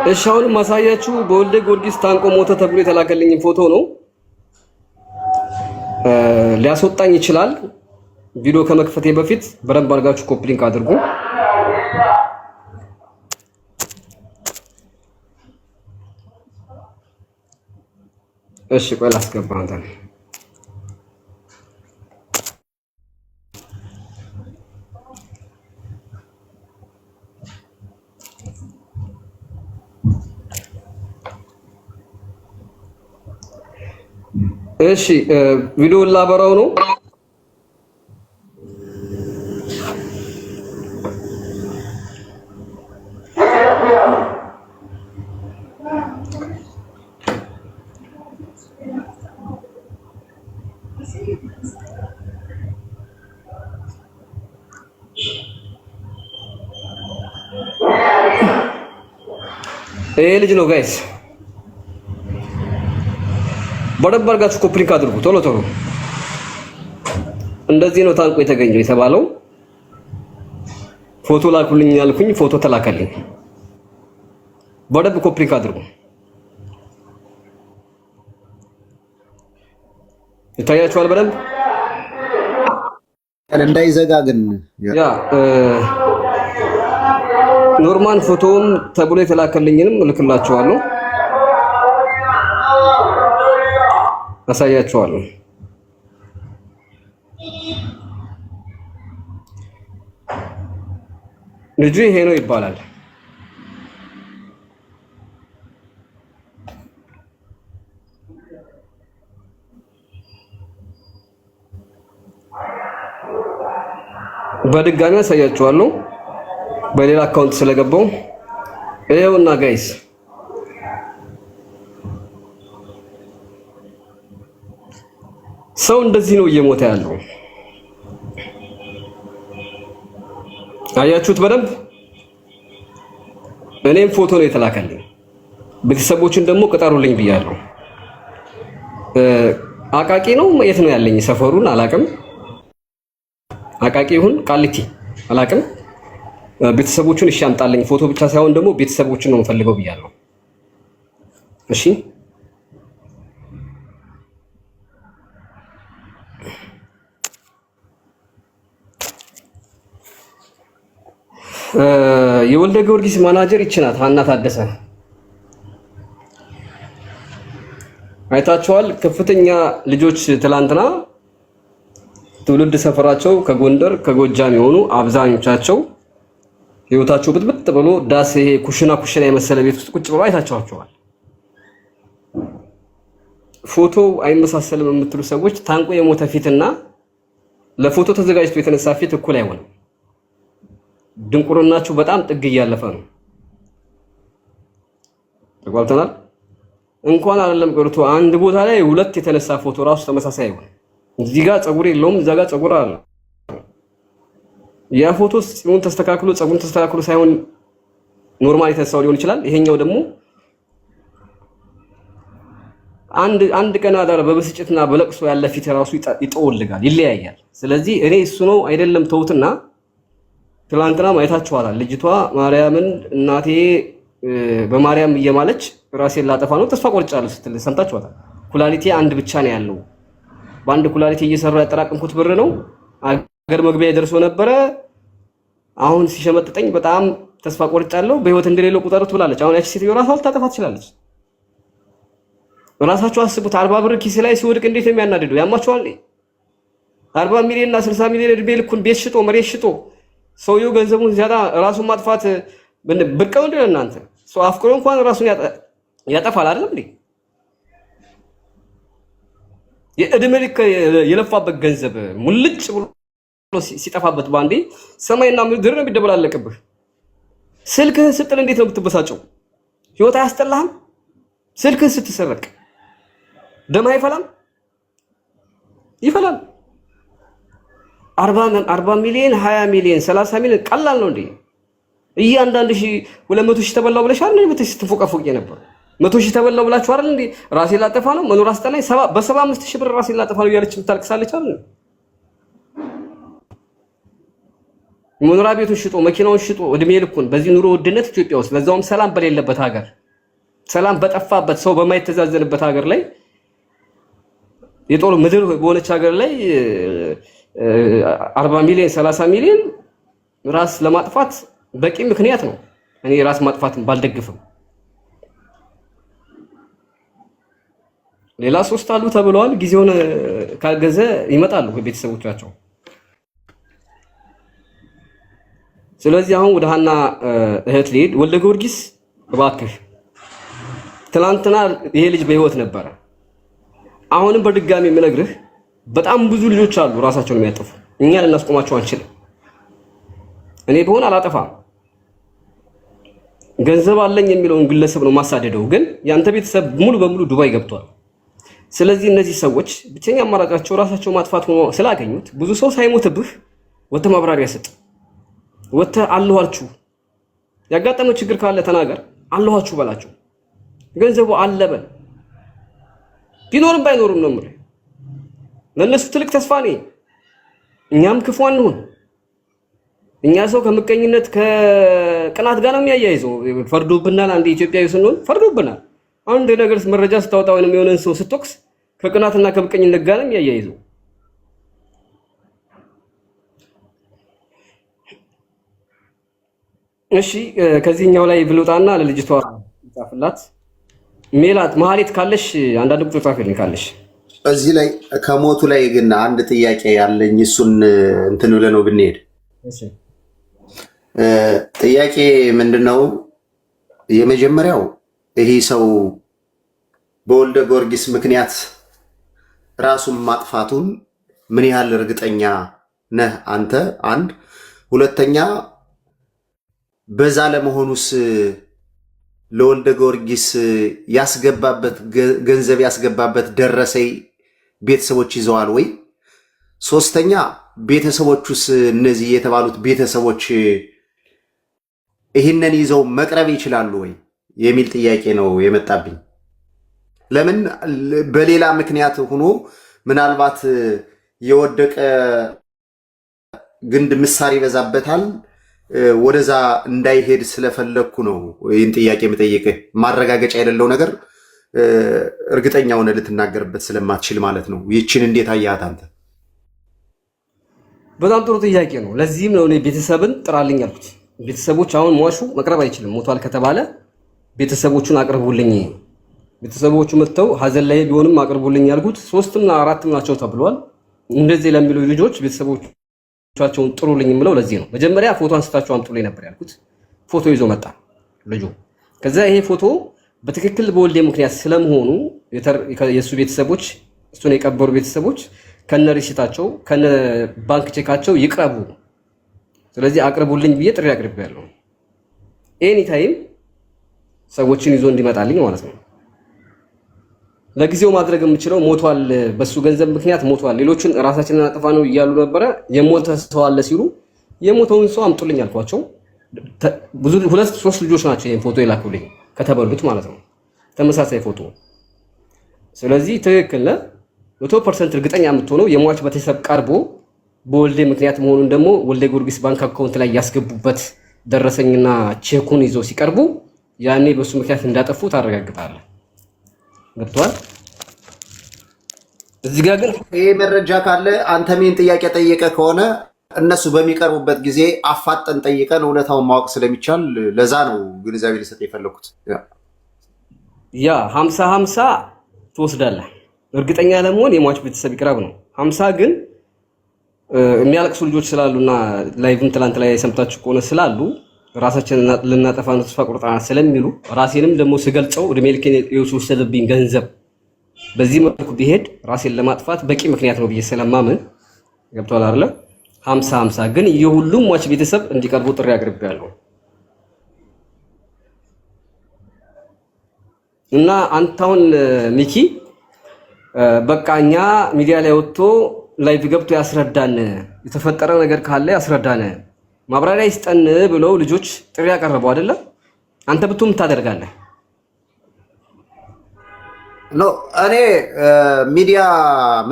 እሺ አሁን ማሳያችሁ በወልደ ጊዮርጊስ ታንቆ ሞተ ተብሎ የተላከልኝ ፎቶ ነው። ሊያስወጣኝ ይችላል። ቪዲዮ ከመክፈቴ በፊት በደንብ አድርጋችሁ ኮፒ ሊንክ አድርጉ። እሺ ቆይ ላስገባ አንተ እሺ ቪዲዮ ላበራው ነው። ይሄ ልጅ ነው ጋይስ። በደንብ አድርጋችሁ ኮፒ ሊንክ አድርጉ ቶሎ ቶሎ። እንደዚህ ነው ታንቆ የተገኘው የተባለው። ፎቶ ላኩልኝ ያልኩኝ ፎቶ ተላከልኝ። በደንብ ኮፒ ሊንክ አድርጉ። ይታያችኋል በደንብ እንዳይዘጋ ግን ያ ኖርማል ፎቶም ተብሎ የተላከልኝንም እልክላችኋለሁ፣ አሳያችኋለሁ። ልጁ ይሄ ነው ይባላል። በድጋሚ አሳያችኋለሁ በሌላ አካውንት ስለገባው። ይሄውና ጋይስ ሰው እንደዚህ ነው እየሞተ ያለው። አያችሁት በደንብ። እኔም ፎቶ ነው የተላከልኝ። ቤተሰቦችን ደግሞ ቅጠሩልኝ ብያለሁ። አቃቂ ነው የት ነው ያለኝ ሰፈሩን አላቅም። አቃቂ ይሁን ቃሊቲ አላቅም። ቤተሰቦቹን እሺ አምጣልኝ። ፎቶ ብቻ ሳይሆን ደግሞ ቤተሰቦችን ነው የምፈልገው ብያለሁ። እሺ የወልደ ጊዮርጊስ ማናጀር ይችናት ሀና ታደሰ አይታችኋል። ከፍተኛ ልጆች ትላንትና ትውልድ ሰፈራቸው ከጎንደር ከጎጃም የሆኑ አብዛኞቻቸው ህይወታቸው ብጥብጥ ብሎ ዳስ ይሄ ኩሽና የመሰለ ቤት ውስጥ ቁጭ ብሎ አይታችኋቸዋል። ፎቶ አይመሳሰልም የምትሉ ሰዎች ታንቆ የሞተ ፊትና ለፎቶ ተዘጋጅቶ የተነሳ ፊት እኩል አይሆንም። ድንቁርናችሁ በጣም ጥግ እያለፈ ነው። ተጓልተናል። እንኳን አይደለም ቀርቶ አንድ ቦታ ላይ ሁለት የተነሳ ፎቶ ራሱ ተመሳሳይ አይሆንም። እዚህ ጋር ፀጉር የለውም፣ እዛ ጋር ፀጉር አለ። ያ ፎቶ ጽሙን ተስተካክሎ ፀጉሩን ተስተካክሎ ሳይሆን ኖርማሊ ተነሳው ሊሆን ይችላል። ይሄኛው ደግሞ አንድ ቀን አዳር በብስጭትና በለቅሶ ያለ ፊት ራሱ ይጠወልጋል፣ ይለያያል። ስለዚህ እኔ እሱ ነው አይደለም ተውትና ትላንትና ማየታችኋል። ልጅቷ ማርያምን እናቴ በማርያም እየማለች ራሴን ላጠፋ ነው ተስፋ ቆርጫለሁ ስትል ሰምታችኋታል። ኩላሊቴ አንድ ብቻ ነው ያለው፣ በአንድ ኩላሊቴ እየሰራ ያጠራቀምኩት ብር ነው፣ አገር መግቢያ ደርሶ ነበረ፣ አሁን ሲሸመጥጠኝ በጣም ተስፋ ቆርጫለሁ፣ በህይወት እንደሌለው ቁጠሩት ብላለች። አሁን ያቺ ሴትዮ ራሷ ልታጠፋ ትችላለች። ራሳችሁ አስቡት። 40 ብር ኪስ ላይ ሲወድቅ እንዴት ነው የሚያናድደው? ያማችኋል። 40 ሚሊዮን እና 60 ሚሊዮን እድሜ ልኩን ቤት ሽጦ መሬት ሽጦ ሰውየው ገንዘቡን ሲያጣ ራሱን ማጥፋት ብርቀው እንደ እናንተ ሰው አፍቅሮ እንኳን ራሱን ያጠፋል አይደል እንዴ? የእድሜ ልክ የለፋበት ገንዘብ ሙልጭ ብሎ ሲጠፋበት ባንዴ ሰማይና ምድር ነው የሚደበላለቅብህ። ስልክህን ስጥል እንዴት ነው የምትበሳጨው? ህይወት አያስጠላህም? ስልክህን ስትሰረቅ ደም አይፈላም? ይፈላል። 40 ሚሊዮን 20 ሚሊዮን 30 ሚሊዮን ቀላል ነው እንዴ? እያንዳንዱ 200 ሺህ ተበላው ብለሽ አይደል እንዴ ስትፎቀፎቅ ነበር? 100 ሺህ ተበላው ብላችሁ አይደል እንዴ ራሴ ላጠፋ ነው መኖር አስጠላኝ በ75 ሺህ ብር ራሴ ላጠፋ ነው እያለች ብታልቅሳለች አይደል? መኖሪያ ቤቱን ሽጦ መኪናውን ሽጦ እድሜ ልኩን በዚህ ኑሮ ውድነት ኢትዮጵያ ውስጥ ለዛውም ሰላም በሌለበት ሀገር ሰላም በጠፋበት ሰው በማይተዛዘንበት ሀገር ላይ የጦር ምድር በሆነች ሀገር ላይ 40 ሚሊዮን 30 ሚሊዮን ራስ ለማጥፋት በቂ ምክንያት ነው። እኔ ራስ ማጥፋትን ባልደግፍም ሌላ 3 አሉ ተብለዋል። ጊዜውን ካገዘ ይመጣሉ ቤተሰቦቻቸው። ስለዚህ አሁን ወደ ሀና እህት ልሂድ። ወልደ ጊዮርጊስ እባክህ ትናንትና ይሄ ልጅ በህይወት ነበረ። አሁንም በድጋሚ የምነግርህ በጣም ብዙ ልጆች አሉ ራሳቸውን የሚያጠፉ። እኛ ልናስቆማቸው አንችልም። እኔ በሆነ አላጠፋም። ገንዘብ አለኝ የሚለውን ግለሰብ ነው ማሳደደው። ግን ያንተ ቤተሰብ ሙሉ በሙሉ ዱባይ ገብቷል። ስለዚህ እነዚህ ሰዎች ብቸኛ አማራጫቸው ራሳቸው ማጥፋት ሆኖ ስላገኙት ብዙ ሰው ሳይሞትብህ ወጥተህ ማብራሪያ ስጥ። ወጥተህ አለኋችሁ፣ ያጋጠመው ችግር ካለ ተናገር፣ አለኋችሁ በላቸው። ገንዘቡ አለበል ቢኖርም ባይኖርም ነው የምልህ። ለነሱ ትልቅ ተስፋ ነኝ። እኛም ክፉ አንሁን። እኛ ሰው ከምቀኝነት ከቅናት ጋር ነው የሚያያይዘው። ፈርዶብናል። አንድ ኢትዮጵያዊ ስንሆን ፈርዶብናል። አንድ ነገር መረጃ ስታወጣ ወይንም የሆነን ሰው ስትወቅስ ከቅናትና ከምቀኝነት ጋር ነው የሚያያይዘው። እሺ ከዚህኛው ላይ ብሉጣና ለልጅቷ ጻፍላት። ሜላት መሀሌት ካለሽ አንዳንድ ቁጥር ጻፈልኝ ካለሽ። እዚህ ላይ ከሞቱ ላይ ግን አንድ ጥያቄ ያለኝ እሱን እንትን ብለህ ነው ብንሄድ። እሺ ጥያቄ ምንድነው? የመጀመሪያው ይሄ ሰው በወልደ ጊዮርጊስ ምክንያት ራሱን ማጥፋቱን ምን ያህል እርግጠኛ ነህ አንተ? አንድ ሁለተኛ በዛ ለመሆኑስ ለወልደ ጊዮርጊስ ያስገባበት ገንዘብ ያስገባበት ደረሰኝ ቤተሰቦች ይዘዋል ወይ? ሶስተኛ ቤተሰቦቹስ እነዚህ የተባሉት ቤተሰቦች ይህንን ይዘው መቅረብ ይችላሉ ወይ የሚል ጥያቄ ነው የመጣብኝ። ለምን በሌላ ምክንያት ሆኖ ምናልባት የወደቀ ግንድ ምሳር ይበዛበታል ወደዛ እንዳይሄድ ስለፈለኩ ነው ይህን ጥያቄ የምጠይቅህ። ማረጋገጫ የሌለው ነገር እርግጠኛ ሆነ ልትናገርበት ስለማትችል ማለት ነው። ይችን እንዴት አያት አንተ? በጣም ጥሩ ጥያቄ ነው። ለዚህም ነው እኔ ቤተሰብን ጥራልኝ ያልኩት። ቤተሰቦች አሁን ሟቹ መቅረብ አይችልም። ሞቷል ከተባለ ቤተሰቦቹን አቅርቡልኝ። ቤተሰቦቹ መጥተው ሀዘን ላይ ቢሆንም አቅርቡልኝ ያልኩት 3ና 4 ናቸው ተብሏል። እንደዚህ ለሚሉ ልጆች ቤተሰቦቻቸውን ጥሩልኝ የምለው ለዚህ ነው። መጀመሪያ ፎቶ አንስታችሁ አምጡልኝ ነበር ያልኩት። ፎቶ ይዞ መጣ ልጁ። ከዛ ይሄ ፎቶ በትክክል በወልዴ ምክንያት ስለመሆኑ የሱ ቤተሰቦች እሱን የቀበሩ ቤተሰቦች ከነ ሪሲታቸው ከነ ባንክ ቼካቸው ይቅረቡ። ስለዚህ አቅርቡልኝ ብዬ ጥሪ አቅርቤያለሁ። ኤኒ ታይም ሰዎችን ይዞ እንዲመጣልኝ ማለት ነው። ለጊዜው ማድረግ የምችለው ሞቷል፣ በሱ ገንዘብ ምክንያት ሞቷል፣ ሌሎችን ራሳችንን አጥፋ ነው እያሉ ነበረ። የሞተ ሰው አለ ሲሉ የሞተውን ሰው አምጡልኝ አልኳቸው። ብዙ 2-3 ልጆች ናቸው ይሄን ፎቶ የላኩልኝ ከተበሉት ማለት ነው፣ ተመሳሳይ ፎቶ። ስለዚህ ትክክል ነህ 100% እርግጠኛ የምትሆነው የሟች ቤተሰብ ቀርቦ በወልዴ ምክንያት መሆኑን ደግሞ ወልደ ጊዮርጊስ ባንክ አካውንት ላይ ያስገቡበት ደረሰኝና ቼኩን ይዘው ሲቀርቡ ያኔ በሱ ምክንያት እንዳጠፉ ታረጋግጣለህ። ገብቷል? እዚህ ጋር ግን ይሄ መረጃ ካለ አንተ ምን ጥያቄ ጠየቀ ከሆነ እነሱ በሚቀርቡበት ጊዜ አፋጠን ጠይቀን እውነታውን ማወቅ ስለሚቻል ለዛ ነው ግንዛቤ ልሰጥ የፈለኩት። ያ 50-50 ትወስዳለህ። እርግጠኛ ለመሆን የሟች ቤተሰብ ይቅረብ ነው። 50 ግን የሚያለቅሱ ልጆች ስላሉና ላይቭን ትላንት ላይ ሰምታችሁ ከሆነ ስላሉ ራሳችንን ልናጠፋ ነው ተስፋ ቆርጠናል ስለሚሉ ራሴንም ደግሞ ስገልጸው እድሜ ልኬን የወሰደብኝ ገንዘብ በዚህ መልኩ ቢሄድ ራሴን ለማጥፋት በቂ ምክንያት ነው ብዬ ስለማምን ገብቷል አይደለ? 50-50 ግን የሁሉም ሟች ቤተሰብ እንዲቀርቡ ጥሪ አቅርቤያለሁ። እና አንታውን ሚኪ በቃኛ ሚዲያ ላይ ወጥቶ ላይቭ ገብቶ ያስረዳን፣ የተፈጠረ ነገር ካለ ያስረዳን፣ ማብራሪያ ይስጠን ብለው ልጆች ጥሪ ያቀርበው አይደለም? አንተ ብትም ታደርጋለህ? ኖ እኔ ሚዲያ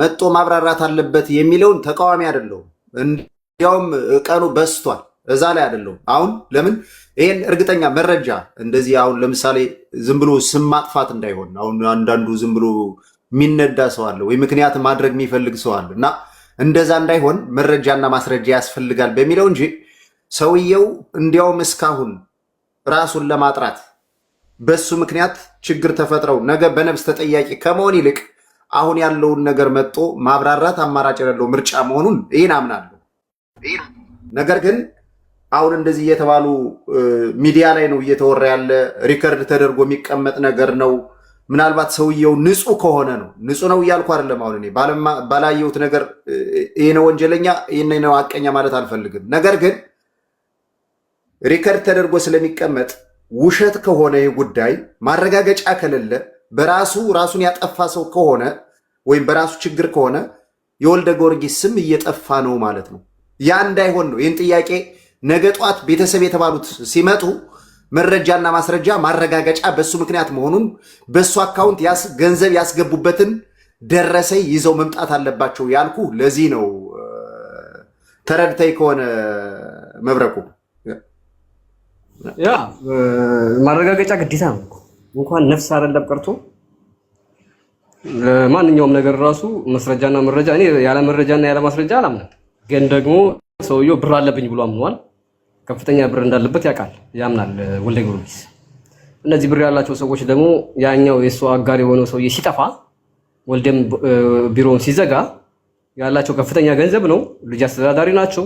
መጥቶ ማብራራት አለበት የሚለውን ተቃዋሚ አይደለሁም። እንዲያውም ቀኑ በስቷል። እዛ ላይ አይደለም። አሁን ለምን ይሄን እርግጠኛ መረጃ እንደዚህ አሁን ለምሳሌ ዝም ብሎ ስም ማጥፋት እንዳይሆን አሁን አንዳንዱ ዝም ብሎ የሚነዳ ሰው አለ ወይ ምክንያት ማድረግ የሚፈልግ ሰው አለ እና እንደዛ እንዳይሆን መረጃና ማስረጃ ያስፈልጋል በሚለው እንጂ ሰውየው እንዲያውም እስካሁን ራሱን ለማጥራት በሱ ምክንያት ችግር ተፈጥረው ነገ በነፍስ ተጠያቂ ከመሆን ይልቅ አሁን ያለውን ነገር መጥቶ ማብራራት አማራጭ የሌለው ምርጫ መሆኑን ይህን አምናለሁ። ነገር ግን አሁን እንደዚህ እየተባሉ ሚዲያ ላይ ነው እየተወራ ያለ ሪከርድ ተደርጎ የሚቀመጥ ነገር ነው። ምናልባት ሰውየው ንጹህ ከሆነ ነው። ንጹህ ነው እያልኩ አይደለም። አሁን እኔ ባላየሁት ነገር ይሄ ነው ወንጀለኛ ይሄ ነው ሐቀኛ ማለት አልፈልግም። ነገር ግን ሪከርድ ተደርጎ ስለሚቀመጥ ውሸት ከሆነ ይህ ጉዳይ ማረጋገጫ ከሌለ በራሱ ራሱን ያጠፋ ሰው ከሆነ ወይም በራሱ ችግር ከሆነ የወልደ ጊዮርጊስ ስም እየጠፋ ነው ማለት ነው። ያ እንዳይሆን ነው ይህን ጥያቄ ነገ ጧት ቤተሰብ የተባሉት ሲመጡ መረጃና ማስረጃ ማረጋገጫ በሱ ምክንያት መሆኑን በሱ አካውንት ገንዘብ ያስገቡበትን ደረሰኝ ይዘው መምጣት አለባቸው ያልኩ ለዚህ ነው። ተረድተይ ከሆነ መብረቁ ያ ማረጋገጫ ግዴታ ነው። እንኳን ነፍስ አይደለም ቀርቶ ለማንኛውም ነገር ራሱ መስረጃና መረጃ እኔ ያለ መረጃና ያለ ማስረጃ አላምንም። ግን ደግሞ ሰውየው ብር አለብኝ ብሎ አምኗል። ከፍተኛ ብር እንዳለበት ያውቃል፣ ያምናል ወልደ ጊዮርጊስ። እነዚህ ብር ያላቸው ሰዎች ደግሞ ያኛው የሱ አጋር የሆነው ሰውዬ ሲጠፋ ወልደም ቢሮውን ሲዘጋ ያላቸው ከፍተኛ ገንዘብ ነው። ልጅ አስተዳዳሪ ናቸው፣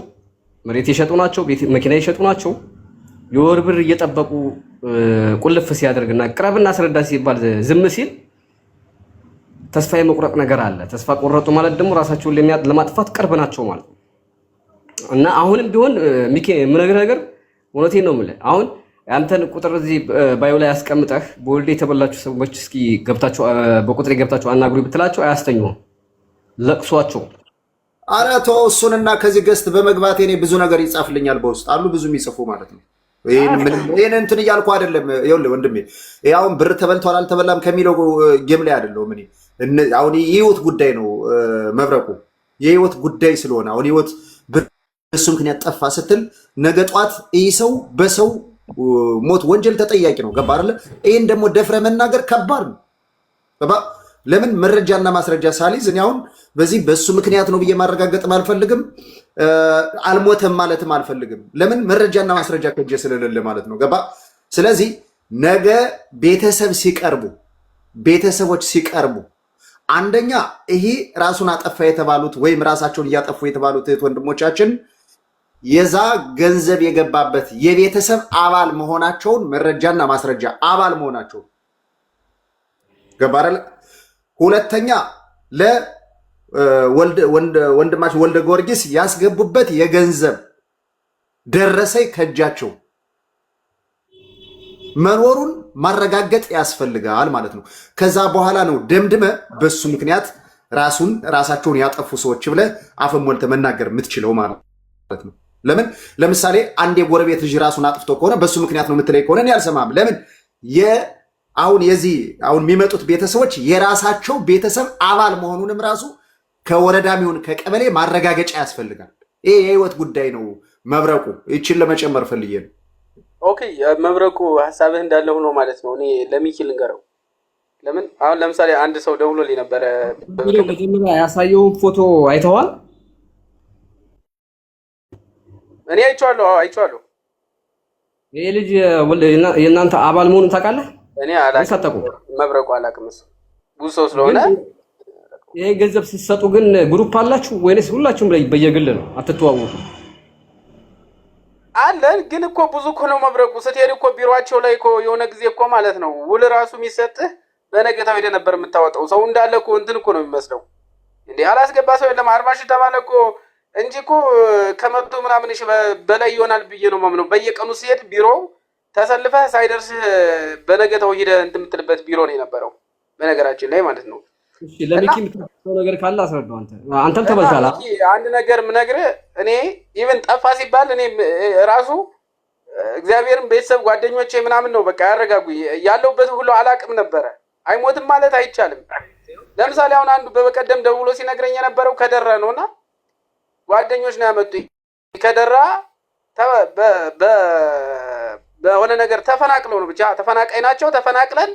መሬት የሸጡ ናቸው፣ መኪና የሸጡ ናቸው። የወር ብር እየጠበቁ ቁልፍ ሲያደርግና ቅረብና አስረዳ ሲባል ዝም ሲል ተስፋ የመቁረጥ ነገር አለ። ተስፋ ቆረጡ ማለት ደግሞ ራሳቸውን ለማጥፋት ቅርብ ናቸው ማለት ነው። እና አሁንም ቢሆን ሚኪ የምነግርህ ነገር እውነቴን ነው የምልህ። አሁን አንተን ቁጥር እዚህ ባዮ ላይ ያስቀምጠህ በወልዴ የተበላችሁ ሰዎች እስኪ ገብታችሁ በቁጥሬ ገብታችሁ አናግሩ ብትላቸው አያስተኙም፣ ለቅሷቸው። ኧረ ተው እሱንና ከዚህ ገስት በመግባቴ እኔ ብዙ ነገር ይጻፍልኛል በውስጥ አሉ ብዙ የሚጽፉ ማለት ነው። ይህን እንትን እያልኩ አይደለም። ይኸውልህ ወንድሜ አሁን ብር ተበልቷል አልተበላም ከሚለው ጌም ላይ አይደለሁም እኔ። አሁን የህይወት ጉዳይ ነው መብረቁ፣ የህይወት ጉዳይ ስለሆነ አሁን ህይወት በሱ ምክንያት ጠፋ ስትል ነገ ጧት ይህ ሰው በሰው ሞት ወንጀል ተጠያቂ ነው። ገባ አይደለ? ይህን ደግሞ ደፍረ መናገር ከባድ ነው። ለምን መረጃና ማስረጃ ሳሊዝ እኔ አሁን በዚህ በሱ ምክንያት ነው ብዬ ማረጋገጥም አልፈልግም፣ አልሞተም ማለትም አልፈልግም። ለምን መረጃና ማስረጃ ከእጄ ስለሌለ ማለት ነው። ገባ? ስለዚህ ነገ ቤተሰቦች ሲቀርቡ አንደኛ ይሄ ራሱን አጠፋ የተባሉት ወይም ራሳቸውን እያጠፉ የተባሉት እህት ወንድሞቻችን የዛ ገንዘብ የገባበት የቤተሰብ አባል መሆናቸውን መረጃና ማስረጃ አባል መሆናቸውን ገባ አይደል? ሁለተኛ ለወንድማቸው ወልደ ጊዮርጊስ ያስገቡበት የገንዘብ ደረሰኝ ከእጃቸው መኖሩን ማረጋገጥ ያስፈልጋል ማለት ነው። ከዛ በኋላ ነው ደምድመ በሱ ምክንያት ራሳቸውን ያጠፉ ሰዎች ብለ አፈን ሞልተ መናገር የምትችለው ማለት ነው። ለምን ለምሳሌ አንድ የጎረቤት ልጅ ራሱን አጥፍቶ ከሆነ በሱ ምክንያት ነው የምትለይ ከሆነ እኔ አልሰማም። ለምን አሁን የሚመጡት ቤተሰቦች የራሳቸው ቤተሰብ አባል መሆኑንም ራሱ ከወረዳም ይሁን ከቀበሌ ማረጋገጫ ያስፈልጋል። ይሄ የህይወት ጉዳይ ነው። መብረቁ ይችን ለመጨመር ፈልዬ ነው። ኦኬ መብረቁ ሀሳብህ እንዳለ ሆኖ ማለት ነው። እኔ ለሚኪ ልንገረው። ለምን አሁን ለምሳሌ አንድ ሰው ደውሎልኝ ነበረ። መጀመሪያ ያሳየውን ፎቶ አይተዋል? እኔ አይቼዋለሁ። ይሄ ልጅ የእናንተ አባል መሆኑን ታውቃለህ? እኔ አላውቅም። መብረቁ አላውቅም። እሱ ብዙ ሰው ስለሆነ ይሄ ገንዘብ ስትሰጡ ግን ግሩፕ አላችሁ ወይስ ሁላችሁም በየግል ነው? አትተዋወቁ? አለን ግን እኮ ብዙ እኮ ነው መብረቁ። ስትሄድ እኮ ቢሮአቸው ላይ እኮ የሆነ ጊዜ እኮ ማለት ነው ውል ራሱ የሚሰጥህ በነገታው ሄደህ ነበር የምታወጣው። ሰው እንዳለ እኮ እንትን እኮ ነው የሚመስለው። እንዴ አላስገባ ሰው የለም 40 ሺህ ተባለ እኮ እንጂ እኮ ከመቶ ምናምን ሺህ በላይ ይሆናል ብዬ ነው የማምነው። በየቀኑ ሲሄድ ቢሮ ተሰልፈህ ሳይደርስህ በነገታው ሄደህ እንትን የምትልበት ቢሮ ነው የነበረው በነገራችን ላይ ማለት ነው። እሺ ለሚኪ የምትለው ነገር ካለ አስረዳው። አንተም ተበልታላ። አንድ ነገር ምነግርህ እኔ ኢቭን ጠፋ ሲባል እኔ ራሱ እግዚአብሔርን ቤተሰብ ጓደኞቼ ምናምን ነው በቃ ያረጋጉ ያለውበት ሁሉ አላቅም ነበረ። አይሞትም ማለት አይቻልም። ለምሳሌ አሁን አንዱ በበቀደም ደውሎ ሲነግረኝ የነበረው ከደራ ነውና ጓደኞች ነው ያመጡኝ። ከደራ በሆነ ነገር ተፈናቅለው ነው ብቻ ተፈናቃይ ናቸው ተፈናቅለን